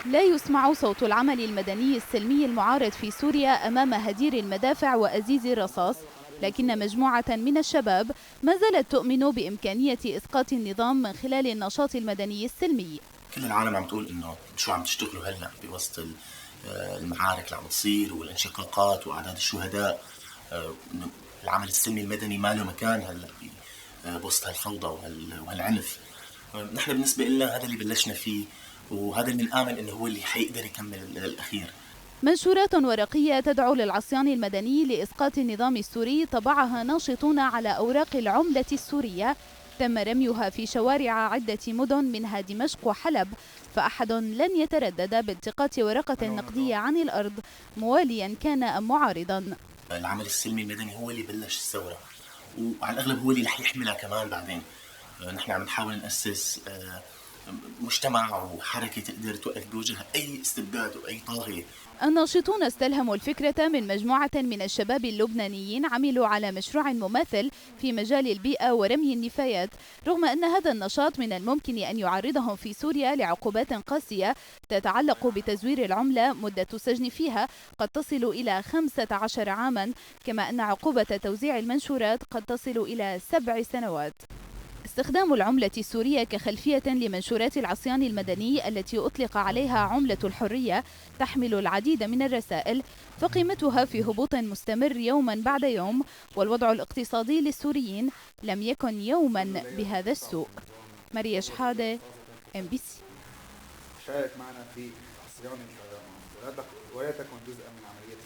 لا يسمع صوت العمل المدني السلمي المعارض في سوريا أمام هدير المدافع وأزيز الرصاص، لكن مجموعة من الشباب ما زالت تؤمن بإمكانية إسقاط النظام من خلال النشاط المدني السلمي. كل العالم عم تقول إنه شو عم تشتغلوا هلا بوسط المعارك اللي عم تصير والانشقاقات وأعداد الشهداء، إنه العمل السلمي المدني ما له مكان هلا بوسط هالفوضى وهالعنف. نحن بالنسبة لنا هذا اللي بلشنا فيه، وهذا اللي نآمن إنه هو اللي حيقدر يكمل للأخير. منشورات ورقية تدعو للعصيان المدني لإسقاط النظام السوري طبعها ناشطون على أوراق العملة السورية تم رميها في شوارع عدة مدن منها دمشق وحلب، فأحد لن يتردد بالتقاط ورقة نقدية عن الأرض مواليا كان أم معارضا. العمل السلمي المدني هو اللي بلش الثورة، وعلى الأغلب هو اللي رح يحملها كمان بعدين. نحن عم نحاول نأسس مجتمع وحركة تقدر توقف بوجه أي استبداد وأي طاغية. الناشطون استلهموا الفكرة من مجموعة من الشباب اللبنانيين عملوا على مشروع مماثل في مجال البيئة ورمي النفايات، رغم أن هذا النشاط من الممكن أن يعرضهم في سوريا لعقوبات قاسية تتعلق بتزوير العملة مدة السجن فيها قد تصل إلى 15 عاما، كما أن عقوبة توزيع المنشورات قد تصل إلى 7 سنوات. استخدام العملة السورية كخلفية لمنشورات العصيان المدني التي أطلق عليها عملة الحرية تحمل العديد من الرسائل، فقيمتها في هبوط مستمر يوما بعد يوم، والوضع الاقتصادي للسوريين لم يكن يوما بهذا السوء. ماريا شحادة، MBC. شارك معنا في عصيان الشهداء ولا تكن جزءا من عملية